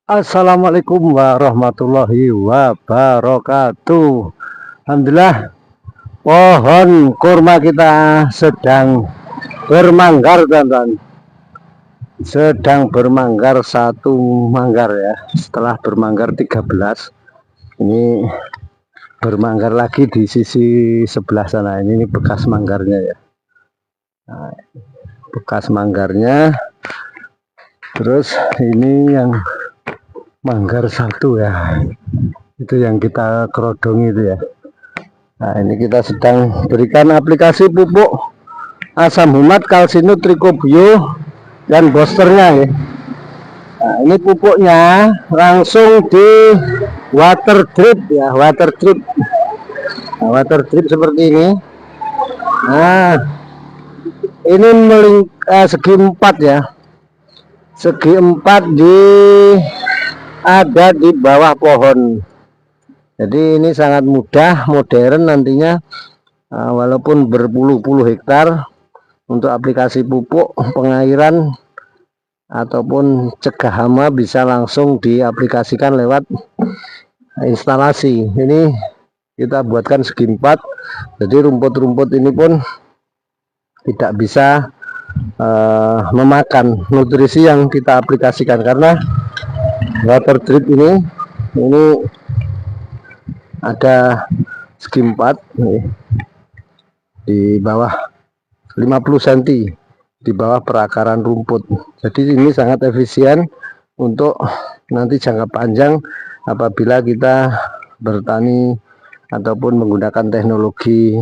Assalamualaikum warahmatullahi wabarakatuh. Alhamdulillah, pohon kurma kita sedang bermanggar, teman-teman. Sedang bermanggar satu manggar ya. Setelah bermanggar 13, ini bermanggar lagi di sisi sebelah sana. Ini bekas manggarnya ya. Nah, bekas manggarnya. Terus ini yang manggar satu ya, itu yang kita kerodong itu ya. Nah, ini kita sedang berikan aplikasi pupuk asam humat, kalsinut, trikobio, dan boosternya ya. Nah, ini pupuknya langsung di water drip ya, water drip. Nah, water drip seperti ini. Nah, ini segi 4 ya, segi 4 ada di bawah pohon. Jadi ini sangat mudah, modern nantinya, walaupun berpuluh-puluh hektar, untuk aplikasi pupuk, pengairan, ataupun cegah hama bisa langsung diaplikasikan lewat instalasi. Ini kita buatkan segi 4, jadi rumput-rumput ini pun tidak bisa memakan nutrisi yang kita aplikasikan, karena water drip ini ada segi 4 nih, di bawah 50 cm di bawah perakaran rumput. Jadi ini sangat efisien untuk nanti jangka panjang apabila kita bertani ataupun menggunakan teknologi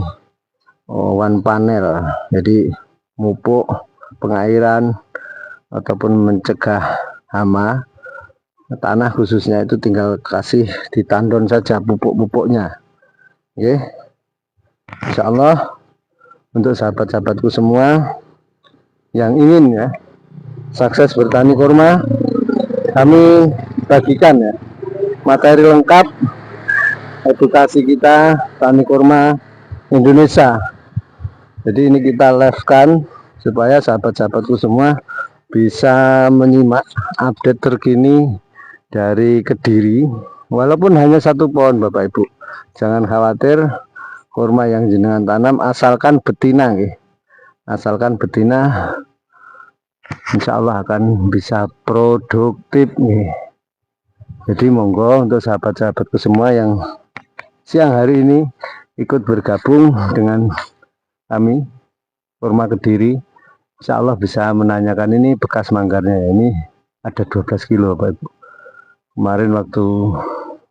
one panel. Jadi mupuk, pengairan, ataupun mencegah hama tanah khususnya, itu tinggal kasih di tandon saja pupuk-pupuknya. Oke, Insya Allah untuk sahabat-sahabatku semua yang ingin ya sukses bertani kurma, kami bagikan ya materi lengkap edukasi kita tani kurma Indonesia. Jadi ini kita live-kan supaya sahabat-sahabatku semua bisa menyimak update terkini dari Kediri, walaupun hanya satu pohon Bapak Ibu. Jangan khawatir, kurma yang jenengan tanam asalkan betina ya. Asalkan betina, insya Allah akan bisa produktif nih. Jadi monggo untuk sahabat-sahabatku semua yang siang hari ini ikut bergabung dengan kami Kurma Kediri, insya Allah bisa menanyakan. Ini bekas manggarnya ya. Ini ada 12 kilo Bapak Ibu. Kemarin waktu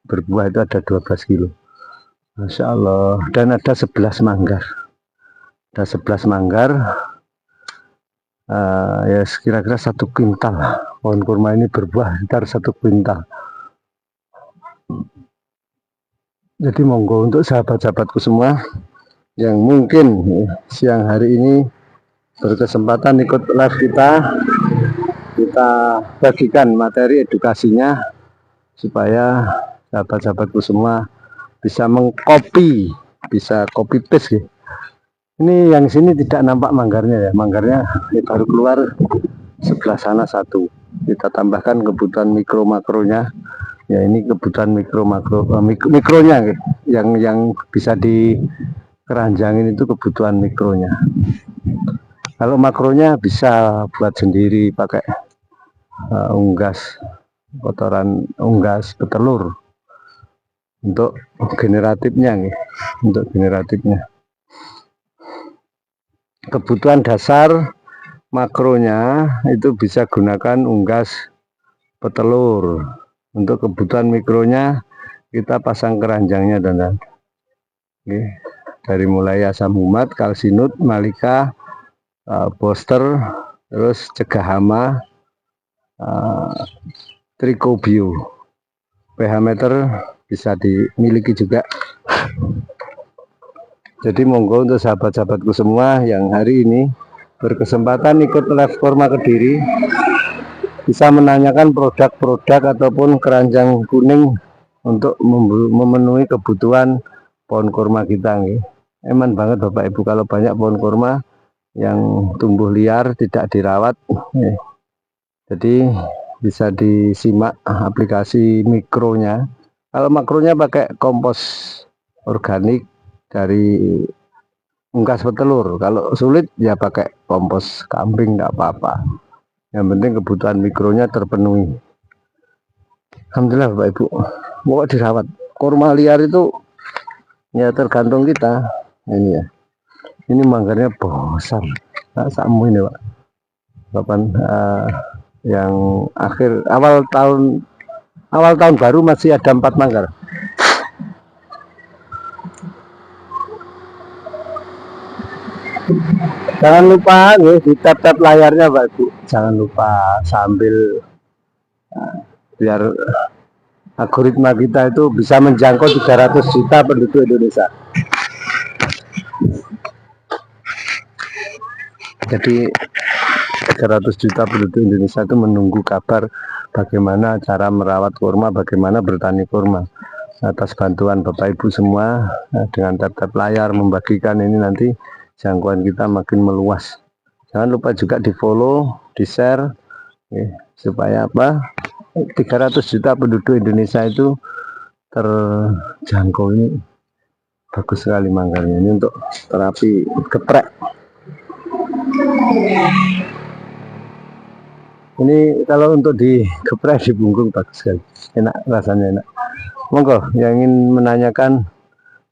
berbuah itu ada 12 kilo, Masya Allah. Dan ada 11 manggar, ada 11 manggar, ya kira-kira 1 kuintal. Pohon kurma ini berbuah sekitar 1 kuintal. Jadi monggo untuk sahabat-sahabatku semua yang mungkin siang hari ini berkesempatan ikut live kita bagikan materi edukasinya, supaya sahabat-sahabatku semua bisa mengcopy, bisa copy paste ya. Ini yang sini tidak nampak manggarnya ya, manggarnya ini baru keluar sebelah sana satu. Kita tambahkan kebutuhan mikro makronya ya. Ini kebutuhan mikronya ya. Yang bisa dikeranjangin itu kebutuhan mikronya. Kalau makronya bisa buat sendiri pakai unggas, kotoran unggas petelur untuk generatifnya nih, untuk generatifnya. Kebutuhan dasar makronya itu bisa gunakan unggas petelur. Untuk kebutuhan mikronya kita pasang keranjangnya, teman-teman. Dari mulai asam humat, kalsinut, malika, booster, terus cegah hama, trikobio, pH meter bisa dimiliki juga. Jadi monggo untuk sahabat-sahabatku semua yang hari ini berkesempatan ikut live Kurma Kediri, bisa menanyakan produk-produk ataupun keranjang kuning untuk memenuhi kebutuhan pohon kurma kita nih. Eman banget Bapak Ibu kalau banyak pohon kurma yang tumbuh liar tidak dirawat. Jadi bisa disimak aplikasi mikronya. Kalau makronya pakai kompos organik dari ungkas petelur. Kalau sulit ya pakai kompos kambing, nggak apa-apa. Yang penting kebutuhan mikronya terpenuhi. Alhamdulillah Bapak Ibu. Mau dirawat. Kurma liar itu ya tergantung kita. Ini ya. Ini manggarnya besar. Nah, sama ini Pak. Kapan yang awal tahun baru masih ada 4 manggar. Jangan lupa nih di tap layarnya Pak Ibu. Jangan lupa sambil biar algoritma kita itu bisa menjangkau 300 juta penduduk Indonesia. Jadi 300 juta penduduk Indonesia itu menunggu kabar bagaimana cara merawat kurma, bagaimana bertani kurma. Atas bantuan Bapak Ibu semua dengan tap layar membagikan ini, nanti jangkauan kita makin meluas. Jangan lupa juga di follow, di share, supaya apa? 300 juta penduduk Indonesia itu terjangkau. Ini bagus sekali manggarnya, ini untuk terapi geprek. Ini kalau untuk digeprek di punggung bagus sekali, enak, rasanya enak. Monggo yang ingin menanyakan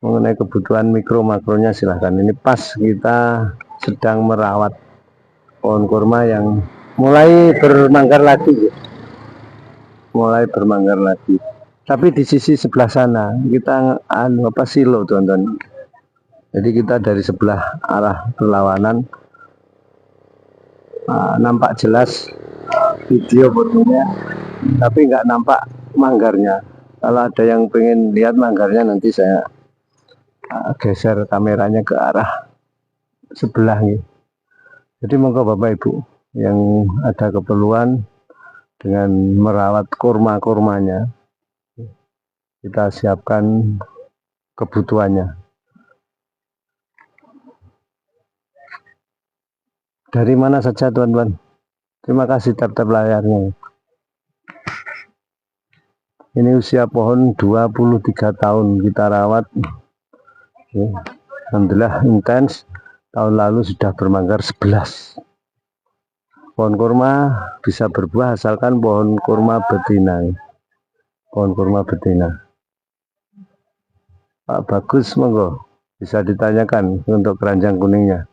mengenai kebutuhan mikro makronya silahkan. Ini pas kita sedang merawat pohon kurma yang mulai bermanggar lagi, tapi di sisi sebelah sana kita silo teman-teman. Jadi kita dari sebelah arah berlawanan nampak jelas video fotonya, tapi nggak nampak manggarnya. Kalau ada yang pengen lihat manggarnya, nanti saya geser kameranya ke arah sebelah nih. Jadi monggo Bapak Ibu yang ada keperluan dengan merawat kurma-kurmanya, kita siapkan kebutuhannya. Dari mana saja teman-teman. Terima kasih tap layarnya. Ini usia pohon 23 tahun kita rawat. Alhamdulillah intens. Tahun lalu sudah bermanggar 11. Pohon kurma bisa berbuah asalkan pohon kurma betina. Pohon kurma betina. Pak Bagus, monggo bisa ditanyakan untuk keranjang kuningnya.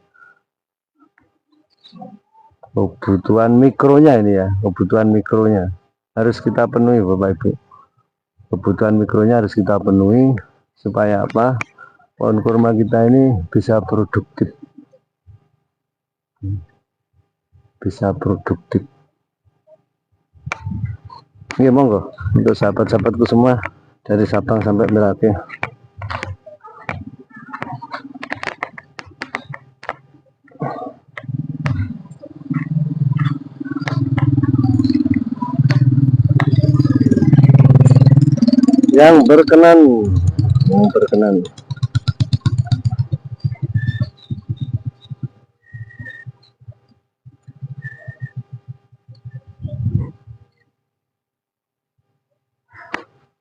Kebutuhan mikronya ini ya, kebutuhan mikronya harus kita penuhi Bapak Ibu. Kebutuhan mikronya harus kita penuhi supaya apa? Pohon kurma kita ini bisa produktif. Ini monggo untuk sahabat-sahabatku semua dari Sabang sampai Merauke. Yang berkenan.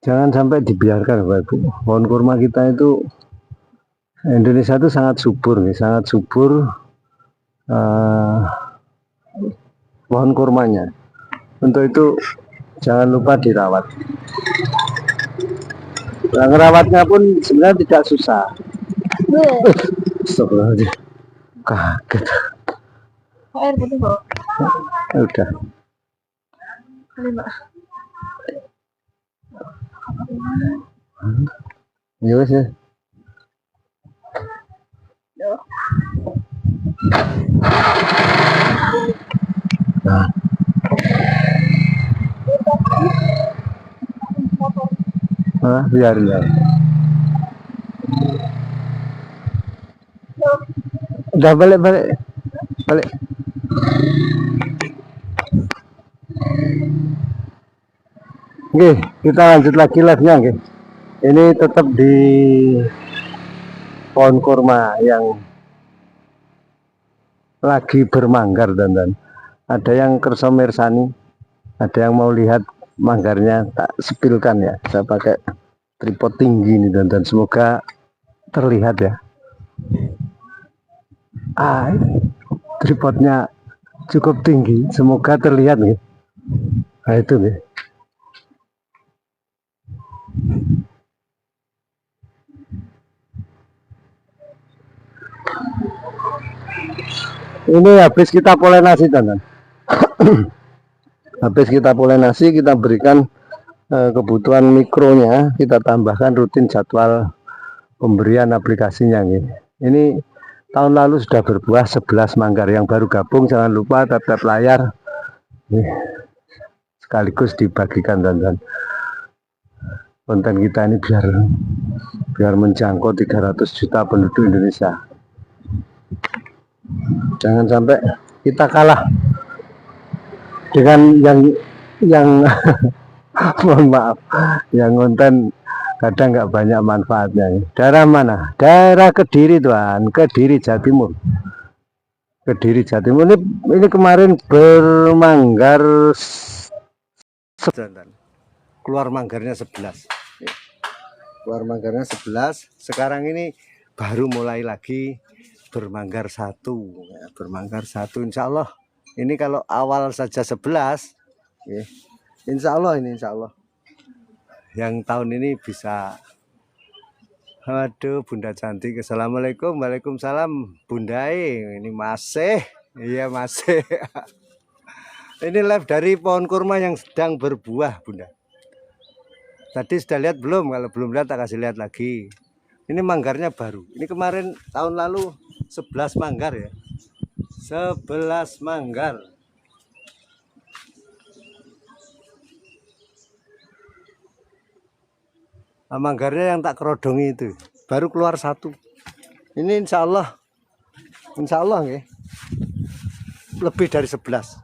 Jangan sampai dibiarkan Bapak Ibu. Pohon kurma kita itu, Indonesia itu sangat subur nih, sangat subur pohon kurmanya. Untuk itu jangan lupa dirawat. Nah, ngerawatnya pun sebenarnya tidak susah. Astagfirullahaladzim. Kaget. Air putih kok. Udah. Ya wes ya. Nah. Biar. Udah balik. Oke, kita lanjut lagi live-nya. Oke. Ini tetap di pohon kurma yang lagi bermanggar dan ada yang kerso mirsani. Ada yang mau lihat manggarnya, tak spilkan ya. Saya pakai tripod tinggi nih dan semoga terlihat ya. Tripodnya cukup tinggi, semoga terlihat nih. Nah itu nih. Ini habis kita polinasi teman. Habis kita polinasi, kita berikan kebutuhan mikronya, kita tambahkan rutin jadwal pemberian aplikasinya nih. Ini tahun lalu sudah berbuah 11 manggar. Yang baru gabung jangan lupa tap layar nih, sekaligus dibagikan dan konten kita ini biar menjangkau 300 juta penduduk Indonesia. Jangan sampai kita kalah dengan yang mohon maaf, yang konten kadang nggak banyak manfaatnya. Daerah mana? Daerah Kediri tuan, Kediri Jawa Timur. Kediri Jawa Timur ini kemarin bermanggar keluar manggarnya 11. Keluar manggarnya 11. Sekarang ini baru mulai lagi bermanggar 1. Ya, bermanggar 1 insya Allah. Ini kalau awal saja 11 ya, insya Allah ini insya Allah. Yang tahun ini bisa. Aduh Bunda cantik. Assalamualaikum. Waalaikumsalam Bunda. Ini masih. Iya masih. Ini live dari pohon kurma yang sedang berbuah Bunda. Tadi sudah lihat belum? Kalau belum lihat tak kasih lihat lagi. Ini manggarnya baru. Ini kemarin tahun lalu 11 manggar ya. 11 manggar. Nah, manggarnya yang tak kerodongi itu baru keluar 1. Ini insya Allah ya, lebih dari 11.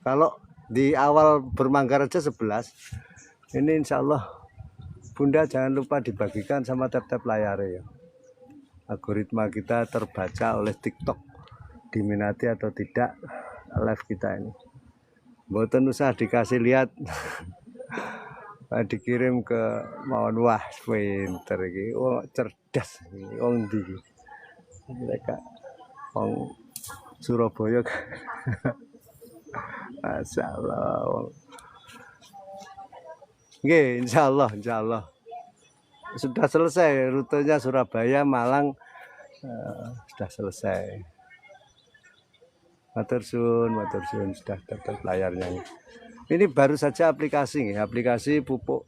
Kalau di awal bermanggar aja 11, ini insya Allah Bunda jangan lupa dibagikan sama tap layar ya. Algoritma kita terbaca oleh TikTok, diminati atau tidak live kita ini. Mboten usah dikasih lihat. Dikirim ke mawon. Wah pinter iki, oh cerdas iki, wong ndi iki. Mereka wong Surabaya. Masyaallah. Nggih, insyaallah sudah selesai rutenya Surabaya Malang, sudah selesai. Matur suwun sudah dapat layarnya. Ini baru saja aplikasi pupuk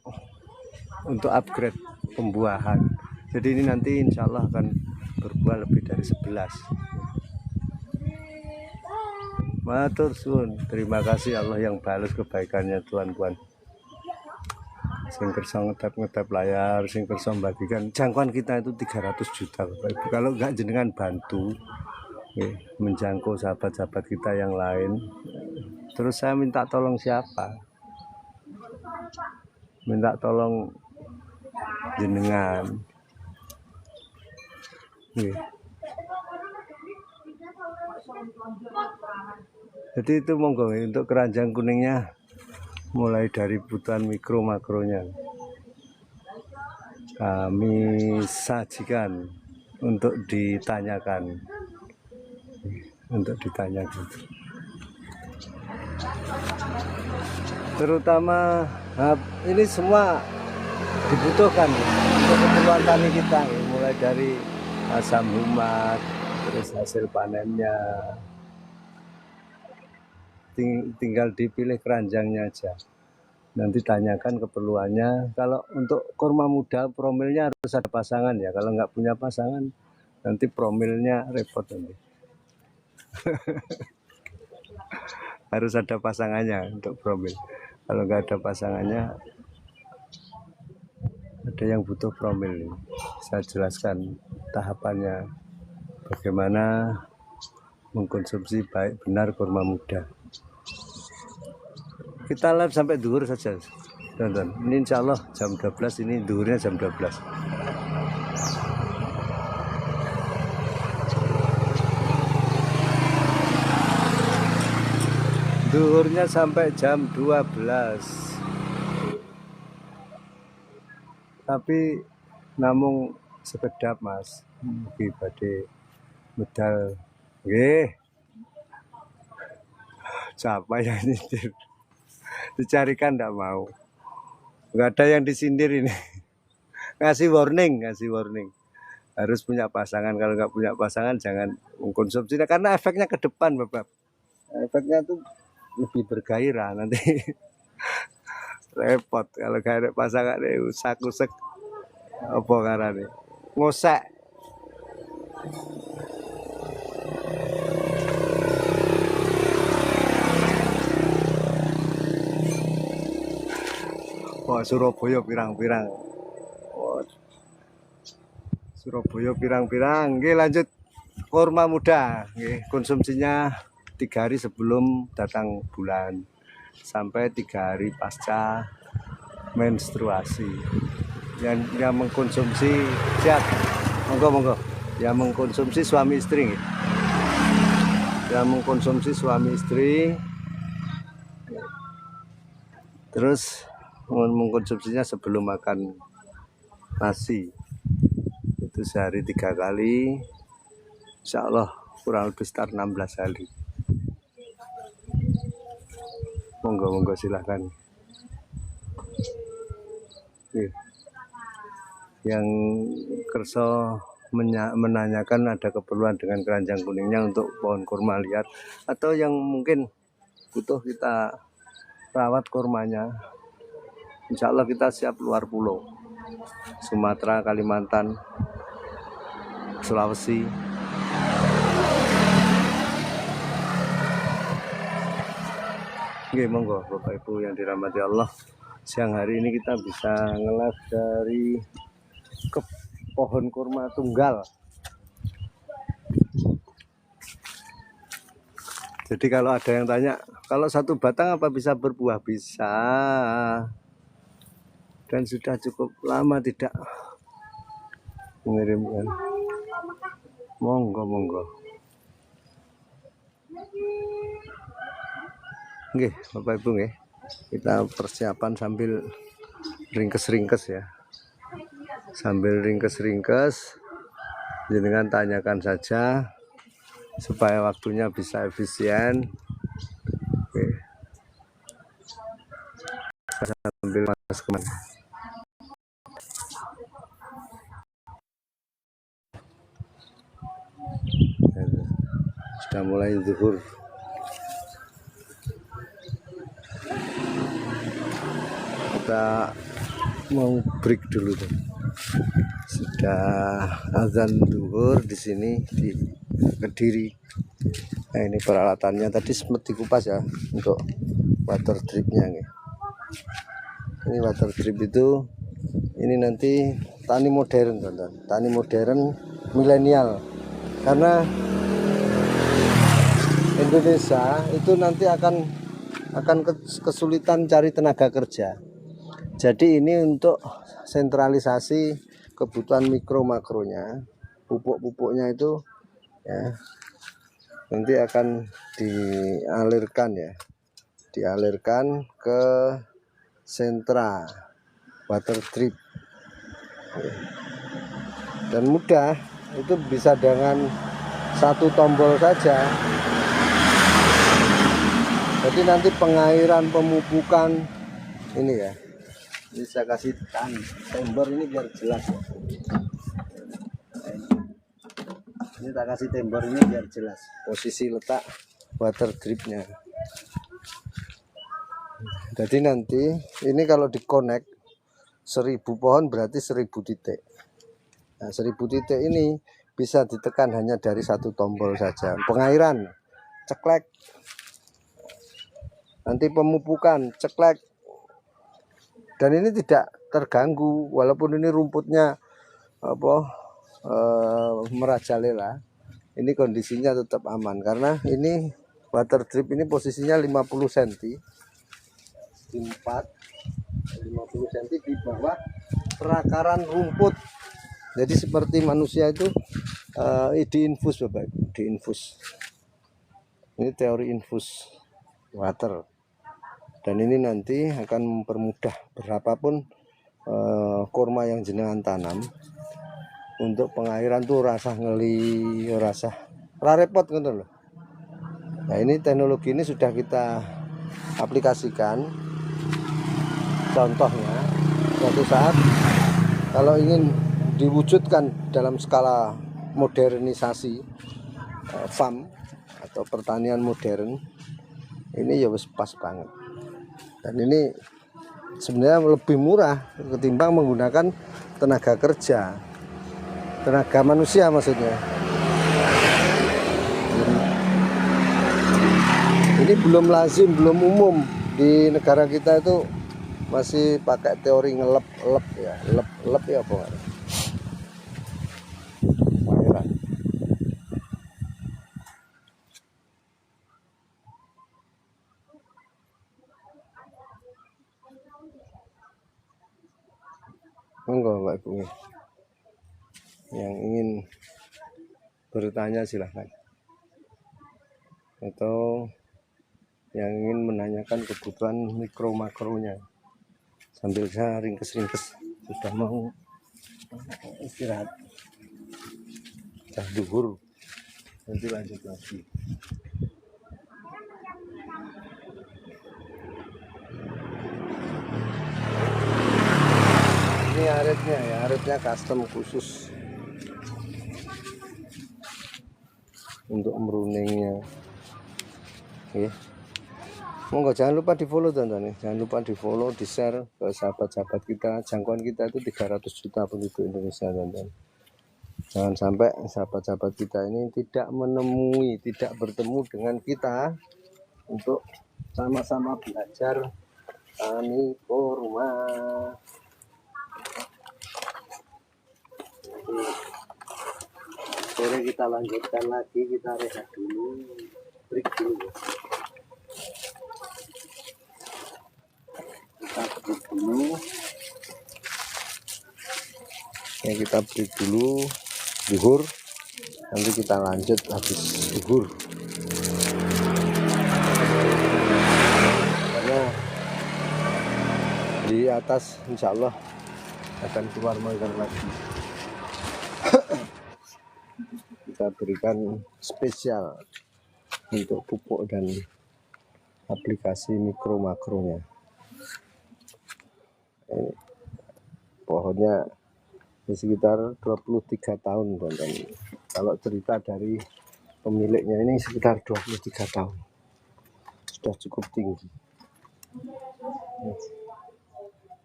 untuk upgrade pembuahan. Jadi ini nanti insya Allah akan berbuah lebih dari 11. Matur suwun, terima kasih Allah yang balas kebaikannya tuan-tuan. Sing kersa ngetap layar, sing kersa bagikan. Jangkauan kita itu 300 juta. Kalau enggak jenengan bantu menjangkau sahabat-sahabat kita yang lain. Terus saya minta tolong siapa? Minta tolong jenengan. Jadi itu monggo untuk keranjang kuningnya mulai dari kebutuhan mikro makronya kami sajikan untuk ditanyakan. Terutama ini semua dibutuhkan untuk keperluan tani kita, mulai dari asam humat, terus hasil panennya, tinggal dipilih keranjangnya aja, nanti tanyakan keperluannya. Kalau untuk kurma muda promilnya harus ada pasangan ya, kalau nggak punya pasangan nanti promilnya repot nanti. Harus ada pasangannya untuk promil. Kalau nggak ada pasangannya, ada yang butuh promil. Saya jelaskan tahapannya, bagaimana mengkonsumsi baik benar kurma muda. Kita live sampai duhur saja, tonton. Ini insya Allah jam 12, ini duhurnya jam 12. duhurnya sampai jam 12. Tapi namung sekedap Mas. Mugi badhe medal. Nggih. Siapa yang nyetir? Dicarikan enggak mau. Enggak ada yang disindir ini. Ngasih warning. Harus punya pasangan. Kalau nggak punya pasangan jangan mengkonsumsi karena efeknya ke depan, Bapak. Efeknya tuh lebih bergairah nanti. Repot kalau gak ada pasangan usak-usek apa karane ngosek. Wah, Surabaya pirang-pirang. Oh, Surabaya pirang-pirang. Nggih, lanjut kurma muda. Nggih, konsumsinya 3 hari sebelum datang bulan sampai 3 hari pasca menstruasi. Yang mengkonsumsi siap, monggo. Yang mengkonsumsi suami istri, nggih. Yang mengkonsumsi suami istri, terus mengkonsumsinya sebelum makan nasi itu sehari 3 kali, insya Allah kurang lebih sekitar 16 kali. Monggo silahkan. Yang kerso menanyakan ada keperluan dengan keranjang kuningnya untuk pohon kurma liar atau yang mungkin butuh kita rawat kurmanya, insya Allah kita siap luar pulau, Sumatera, Kalimantan, Sulawesi. Oke, monggo Bapak Ibu yang dirahmati Allah. Siang hari ini kita bisa nge-live dari ke pohon kurma tunggal. Jadi kalau ada yang tanya, kalau satu batang apa bisa berbuah? Bisa. Dan sudah cukup lama tidak mengirimkan. Monggo. Oke, Bapak Ibu nggih. Kita persiapan sambil ringkes ya. Sambil ringkes, jenengan tanyakan saja supaya waktunya bisa efisien. Oke. Sambil mas kemana? Sudah mulai zuhur. Kita mau break dulu tuh. Sudah azan zuhur di sini di Kediri. Nah, ini peralatannya tadi sempat dikupas ya untuk water dripnya nih. Ini water drip itu ini nanti tani modern, teman-teman. Tani modern milenial. Karena Indonesia itu nanti akan kesulitan cari tenaga kerja. Jadi ini untuk sentralisasi kebutuhan mikro makronya, pupuknya itu ya nanti akan dialirkan ke sentra water drip. Dan mudah, itu bisa dengan satu tombol saja. Jadi nanti pengairan, pemupukan ini ya. Ini saya kasih tember ini biar jelas. Ini tak kasih tember ini biar jelas posisi letak water dripnya. Jadi nanti ini kalau dikonek 1000 pohon berarti 1000 titik. Nah, 1000 titik ini bisa ditekan hanya dari satu tombol saja. Pengairan ceklek. Nanti pemupukan ceklek. Dan ini tidak terganggu walaupun ini rumputnya merajalela. Ini kondisinya tetap aman karena ini water drip ini posisinya 50 cm. Di 50 cm di bawah perakaran rumput. Jadi seperti manusia itu diinfus Bapak Ibu, diinfus. Ini teori infus. water. Dan ini nanti akan mempermudah berapapun kurma yang jenengan tanam untuk pengairan tuh rasa ngeli, rasa repot gitu loh. Nah, ini teknologi ini sudah kita aplikasikan. Contohnya suatu saat kalau ingin diwujudkan dalam skala modernisasi farm atau pertanian modern, ini ya wis pas banget. Dan ini sebenarnya lebih murah ketimbang menggunakan tenaga kerja, tenaga manusia maksudnya. Ini belum lazim, belum umum di negara kita, itu masih pakai teori ngelep ya, lep ya apa enggak? Pengairan. Monggo Mbak Ibu, yang ingin bertanya silahkan, atau yang ingin menanyakan kebutuhan mikro makronya sambil saya ringkes sudah mau istirahat jam duhur, nanti lanjut lagi. Ini aritnya ya, aritnya custom khusus untuk meruningnya. Oke. Monggo jangan lupa di follow teman-teman, jangan lupa di follow, di share ke sahabat-sahabat kita. Jangkauan kita itu 300 juta penduduk Indonesia teman-teman. Jangan sampai sahabat-sahabat kita ini tidak menemui, tidak bertemu dengan kita untuk sama-sama belajar tani kurma. Sore kita lanjutkan lagi, kita rehat dulu, break dulu. Kita break dulu zuhur, nanti kita lanjut habis zuhur. Karena di atas insya Allah akan keluar manggar lagi. Kita berikan spesial untuk pupuk dan aplikasi mikro makronya. Ini pohonnya sekitar 23 tahun dan kalau cerita dari pemiliknya ini sekitar 23 tahun, sudah cukup tinggi.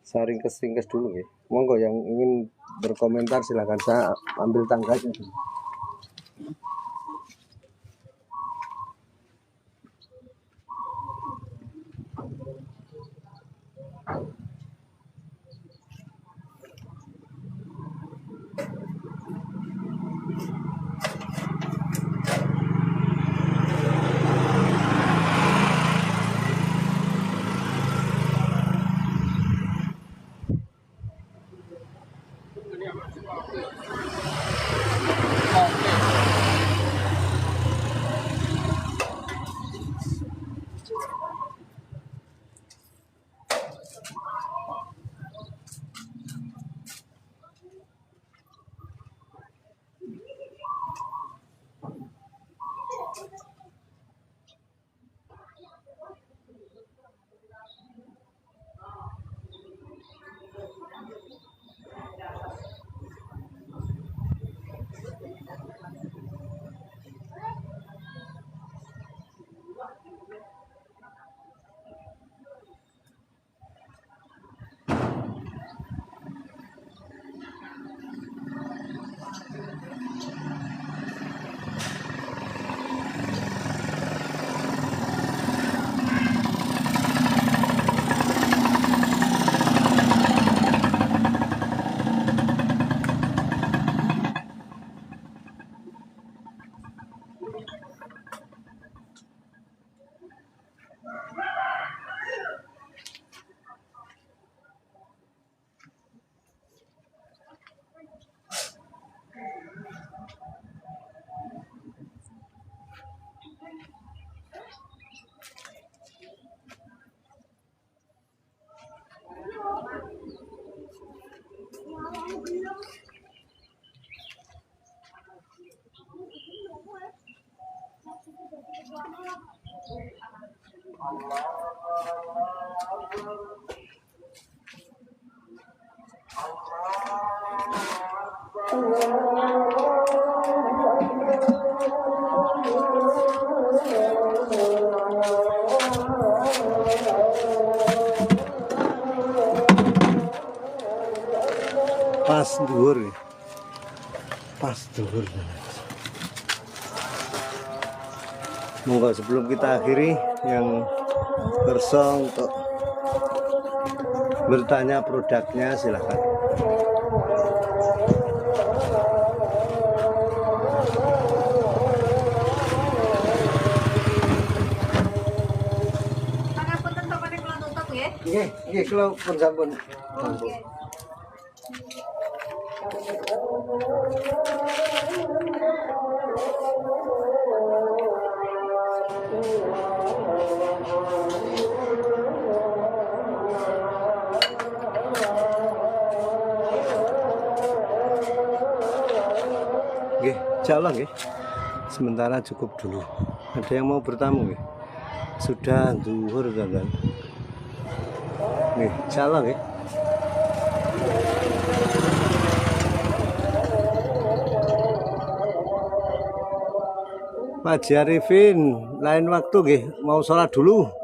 Saya ringkes dulu ya. Monggo yang ingin berkomentar silahkan, saya ambil tanggalnya dulu. Pas dhuwur. Pas dhuwur. Monggo sebelum kita akhiri, yang kerso untuk bertanya produknya silahkan. Pangapunten bapakne kula tutup nggih. Nggih, kula pun sampun. Oke. Nggih, insyaallah nggih. Sementara cukup dulu. Ada yang mau bertamu nggih? Sudah zuhur kan. Nggih, insyaallah nggih. Pak Haji Arifin, lain waktu nggih mau sholat dulu.